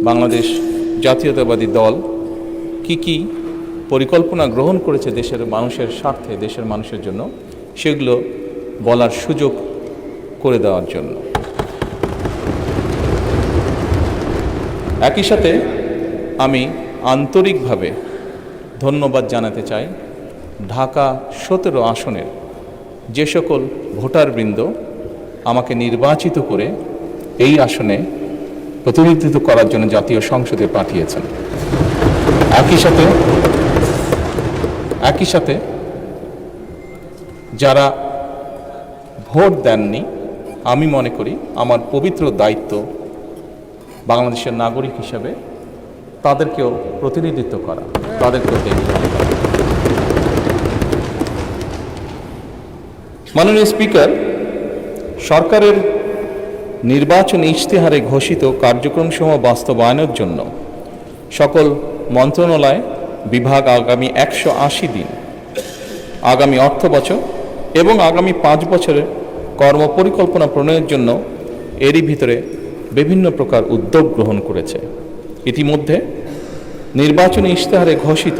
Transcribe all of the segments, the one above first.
বাংলাদেশ জাতীয়তাবাদী দল কি পরিকল্পনা গ্রহণ করেছে দেশের মানুষের স্বার্থে, দেশের মানুষের জন্য, সেগুলো বলার সুযোগ করে দেওয়ার জন্য। একই সাথে আমি আন্তরিকভাবে ধন্যবাদ জানাতে চাই ঢাকা 17 আসনের যে সকল ভোটারবৃন্দ আমাকে নির্বাচিত করে এই আসনে প্রতিনিধিত্ব করার জন্য জাতীয় সংসদে পাঠিয়েছেন। একই সাথে যারা ভোট দেননি, আমি মনে করি আমার পবিত্র দায়িত্ব বাংলাদেশের নাগরিক হিসেবে তাদেরকেও প্রতিনিধিত্ব করা, তাদেরকেও দেখভাল করা। মাননীয় স্পিকার, সরকারের নির্বাচন ইশতেহারে ঘোষিত কার্যক্রমসমূহ বাস্তবায়নের জন্য সকল মন্ত্রণালয় বিভাগ আগামী 180 দিন, আগামী অর্থ বছর এবং আগামী 5 বছরের কর্মপরিকল্পনা প্রণয়নের জন্য এরই ভিতরে বিভিন্ন প্রকার উদ্যোগ গ্রহণ করেছে। ইতিমধ্যে নির্বাচনী ইশতেহারে ঘোষিত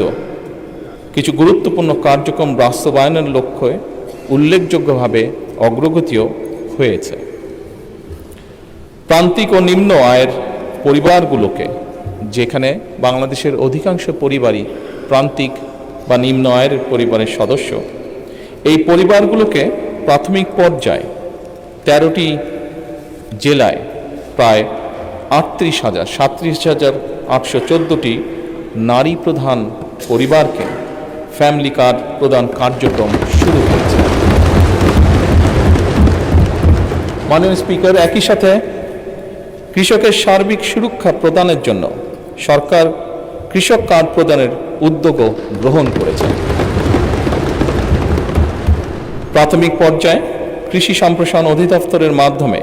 কিছু গুরুত্বপূর্ণ কার্যক্রম বাস্তবায়নের লক্ষ্যে উল্লেখযোগ্যভাবে অগ্রগতিও হয়েছে। প্রান্তিক ও নিম্ন আয়ের পরিবারগুলোকে, যেখানে বাংলাদেশের অধিকাংশ পরিবারই প্রান্তিক বা নিম্ন আয়ের পরিবারের সদস্য, এই পরিবারগুলোকে প্রাথমিক পর্যায়ে 13টি জেলায় প্রায় 37,814টি নারী প্রধান পরিবারকে ফ্যামিলি কার্ড প্রদান কার্যক্রম শুরু হয়েছে। মাননীয় স্পিকার, একই সাথে কৃষকের সার্বিক সুরক্ষা প্রদানের জন্য সরকার কৃষক কার্ড প্রদানের উদ্যোগও গ্রহণ করেছে। প্রাথমিক পর্যায়ে কৃষি সম্প্রসারণ অধিদপ্তরের মাধ্যমে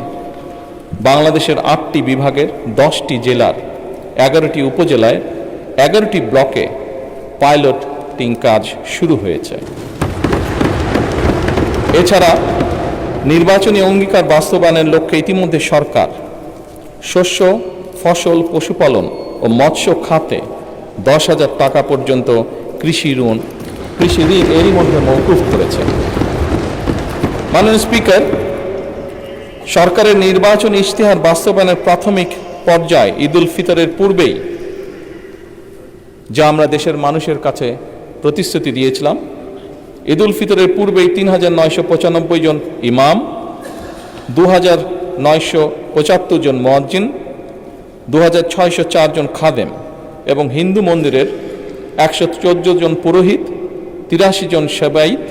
বাংলাদেশের 8টি বিভাগের 10টি জেলার 11টি উপজেলায় 11টি ব্লকে পাইলটিং কাজ শুরু হয়েছে। এছাড়া নির্বাচনী অঙ্গীকার বাস্তবায়নের লক্ষ্যে ইতিমধ্যে সরকার শস্য, ফসল, পশুপালন ও মৎস্য খাতে 10,000 টাকা পর্যন্ত কৃষি ঋণ এরই মধ্যে মওকুফ করেছে। মাননীয় স্পিকার, সরকারের নির্বাচনী ইশতেহার বাস্তবায়নের প্রাথমিক পর্যায়ে ঈদ উল ফিতরের পূর্বেই যা আমরা দেশের মানুষের কাছে প্রতিশ্রুতি দিয়েছিলাম, ঈদ উল ফিতরের পূর্বেই 3,995 জন ইমাম, 2,975 জন মুয়াজ্জিন, 2,604 জন খাদেম এবং হিন্দু মন্দিরের 114 জন পুরোহিত, 83 জন সেবায়িত,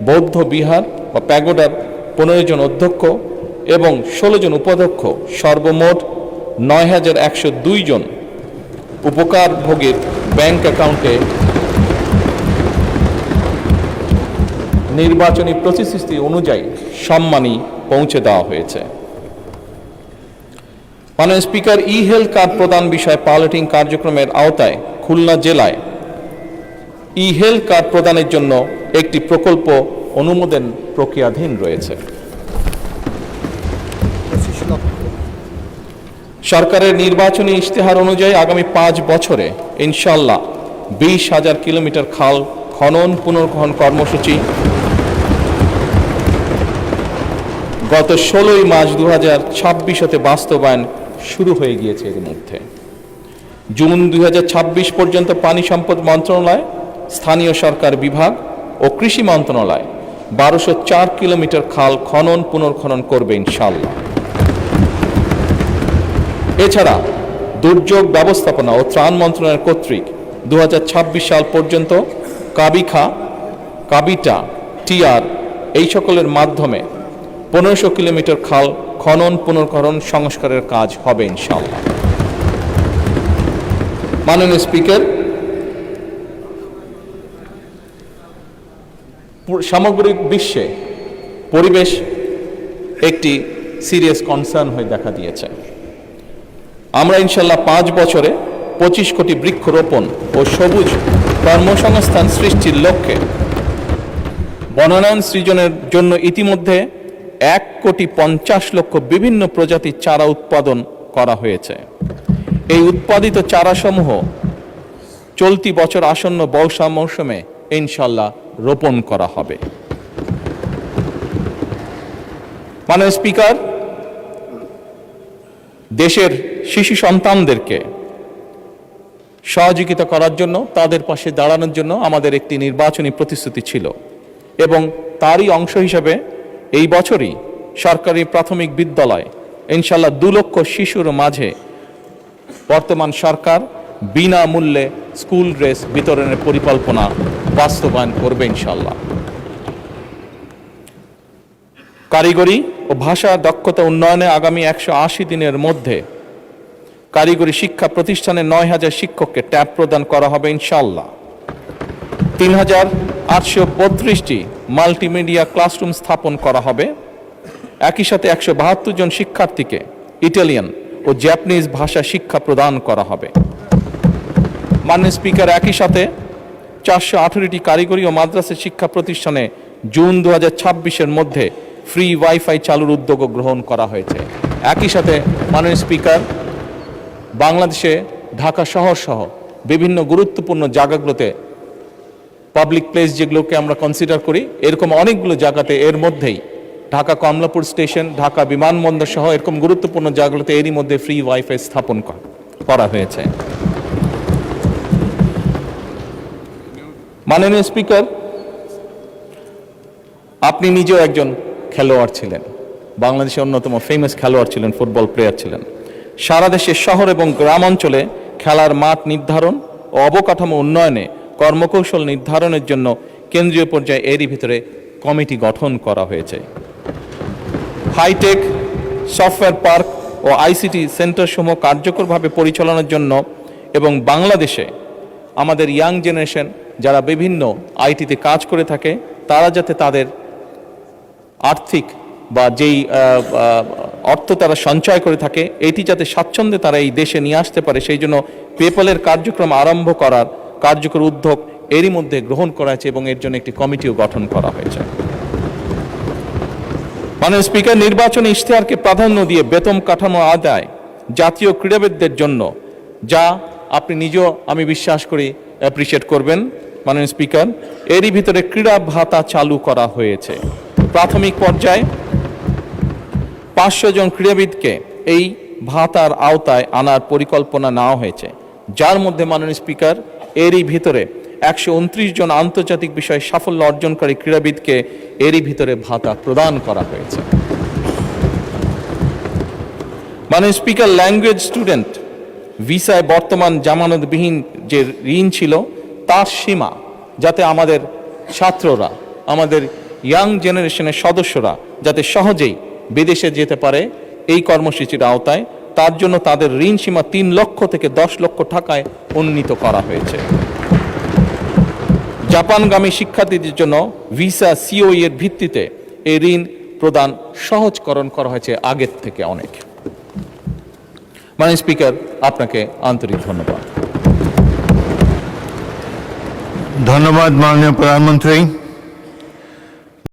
বৌদ্ধ বিহার বা প্যাগোডার 15 জন অধ্যক্ষ এবং 16 জন উপাধ্যক্ষ, সর্বমোট 9,102 জন উপকারভোগীর ব্যাংক অ্যাকাউন্টে নির্বাচনী প্রতিশ্রুতি অনুযায়ী সম্মানী পৌঁছে দেওয়া হয়েছে। মাননীয় স্পিকার, ই হেলথ কার্ড প্রদান বিষয়ে পাইলটিং কার্যক্রমের আওতায় খুলনা জেলায় ই হেলথ কার্ড প্রদানের জন্য একটি প্রকল্প অনুমোদন প্রক্রিয়াধীন রয়েছে। সরকারের নির্বাচনী ইশতেহার অনুযায়ী আগামী 5 বছরে ইনশাআল্লাহ 20,000 কিলোমিটার খাল খনন পুনর্খনন কর্মসূচি গত 16 মার্চ 2026 হতে বাস্তবায়ন শুরু হয়ে গিয়েছে। এর মধ্যে জুন 2026 পর্যন্ত পানি সম্পদ মন্ত্রণালয়, স্থানীয় সরকার বিভাগ ও কৃষি মন্ত্রণালয় 1204 কিলোমিটার খাল খনন পুনর্খনন করবে ইনশাআল্লাহ। এছাড়া দুর্যোগ ব্যবস্থাপনা ও ত্রাণ মন্ত্রণালয় কর্তৃক 2026 সাল পর্যন্ত কাবিখা, কাবিটা, টিআর এই সকলের মাধ্যমে 1500 কিলোমিটার খাল খনন পুনর্খনন সংস্কারের কাজ হবে ইনশাআল্লাহ। মাননীয় স্পিকার, সামগ্রিক বিশ্বে পরিবেশ একটি সিরিয়াস কনসার্ন হয়ে দেখা দিয়েছে। আমরা ইনশাআল্লাহ 5 বছরে 25 কোটি বৃক্ষরোপণ ও সবুজ কর্মসংস্থান সৃষ্টির লক্ষ্যে বনায়ন সৃজনের জন্য ইতিমধ্যে 1,50,00,000 বিভিন্ন প্রজাতির চারা উৎপাদন করা হয়েছে। এই উৎপাদিত চারাসমূহ চলতি বছর আসন্ন বর্ষা মৌসুমে ইনশাল্লাহ রোপণ করা হবে। মাননীয় স্পিকার, দেশের শিশু সন্তানদেরকে সহযোগিতা করার জন্য, তাদের পাশে দাঁড়ানোর জন্য আমাদের একটি নির্বাচনী প্রতিশ্রুতি ছিল এবং তারই অংশ হিসেবে এই বছরই সরকারি প্রাথমিক বিদ্যালয় ইনশাল্লাহ 2 লক্ষ শিশুর মাঝে বর্তমান সরকার বিনামূল্যে স্কুল ড্রেস বিতরণের পরিকল্পনা বাস্তবায়ন করবে ইনশাল্লাহ। কারিগরি ও ভাষা দক্ষতা উন্নয়নে আগামী 180 দিনের মধ্যে কারিগরি শিক্ষা প্রতিষ্ঠানে 9000 শিক্ষককে ট্যাব প্রদান করা হবে ইনশাল্লাহ। 3832টি মাল্টিমিডিয়া ক্লাসরুম স্থাপন করা হবে। একই সাথে 172 জন শিক্ষার্থীকে ইটালিয়ান ও জাপানিজ ভাষা শিক্ষা প্রদান করা হবে। মাননীয় স্পিকার, একই সাথে 418টি কারিগরি ও মাদ্রাসা শিক্ষা প্রতিষ্ঠানে জুন 2026-এর মধ্যে ফ্রি ওয়াইফাই চালুর উদ্যোগ গ্রহণ করা হয়েছে। একই সাথে মাননীয় স্পিকার, বাংলাদেশে ঢাকা শহর সহ বিভিন্ন গুরুত্বপূর্ণ জায়গাগুলোতে পাবলিক প্লেস যেগুলোকে আমরা কনসিডার করি, এরকম অনেকগুলো জায়গাতে এর মধ্যেই ঢাকা কমলাপুর স্টেশন, ঢাকা বিমানবন্দর সহ এরকম গুরুত্বপূর্ণ জায়গাগুলোতে এরই মধ্যে ফ্রি ওয়াইফাই স্থাপন করা হয়েছে। মাননীয় স্পিকার, আপনি নিজেও একজন খেলোয়াড় ছিলেন, বাংলাদেশের অন্যতম ফেমাস খেলোয়াড় ছিলেন, ফুটবল প্লেয়ার ছিলেন। সারা দেশের শহর এবং গ্রাম অঞ্চলে খেলার মাঠ নির্ধারণ ও অবকাঠামো উন্নয়নে কর্মকৌশল নির্ধারণের জন্য কেন্দ্রীয় পর্যায়ে এরই ভিতরে কমিটি গঠন করা হয়েছে। হাইটেক সফটওয়্যার পার্ক ও আইসিটি সেন্টারসমূহ কার্যকরভাবে পরিচালনার জন্য এবং বাংলাদেশে আমাদের ইয়াং জেনারেশন যারা বিভিন্ন আইটিতে কাজ করে থাকে, তারা যাতে তাদের আর্থিক বা যেই অর্থ তারা সঞ্চয় করে থাকে, এটি যাতে স্বাচ্ছন্দ্যে তারা এই দেশে নিয়ে আসতে পারে, সেই জন্য পেপ্যালের কার্যক্রম আরম্ভ করার কার্যকর উদ্যোগ এরই মধ্যে গ্রহণ করা হয়েছে এবং এর জন্য একটি কমিটিও গঠন করা হয়েছে। মাননীয় স্পিকার, নির্বাচনী ইশতেহারকে প্রাধান্য দিয়ে বেতন কাঠামো আদায় জাতীয় ক্রীড়াবিদদের জন্য, যা আপনি নিজেও আমি বিশ্বাস করি অ্যাপ্রিসিয়েট করবেন মাননীয় স্পিকার, এরই ভিতরে ক্রীড়া ভাতা চালু করা হয়েছে। প্রাথমিক পর্যায়ে 500 জন ক্রীড়াবিদকে এই ভাতার আওতায় আনার পরিকল্পনা নেওয়া হয়েছে, যার মধ্যে মাননীয় স্পিকার এরই ভিতরে 129 জন আন্তর্জাতিক বিষয়ে সাফল্য অর্জনকারী ক্রীড়াবিদকে এরই ভিতরে ভাতা প্রদান করা হয়েছে। মাননীয় স্পিকার, ল্যাঙ্গুয়েজ স্টুডেন্ট ভিসায় বর্তমান জামানতবিহীন যে ঋণ ছিল তার সীমা যাতে আমাদের ছাত্ররা, আমাদের ইয়াং জেনারেশনের সদস্যরা যাতে সহজেই বিদেশে যেতে পারে এই কর্মসূচির আওতায়, তার জন্য তাদের ঋণ সীমা 3 লক্ষ থেকে 10 লক্ষ টাকায় উন্নীত করা হয়েছে। জাপানগামী শিক্ষার্থীদের জন্য ভিসা সিওই এর ভিত্তিতে এই ঋণ প্রদান সহজকরণ করা হয়েছে আগের থেকে অনেক। মাননীয় স্পিকার, আপনাকে আন্তরিক ধন্যবাদ। ধন্যবাদ মাননীয় প্রধানমন্ত্রী।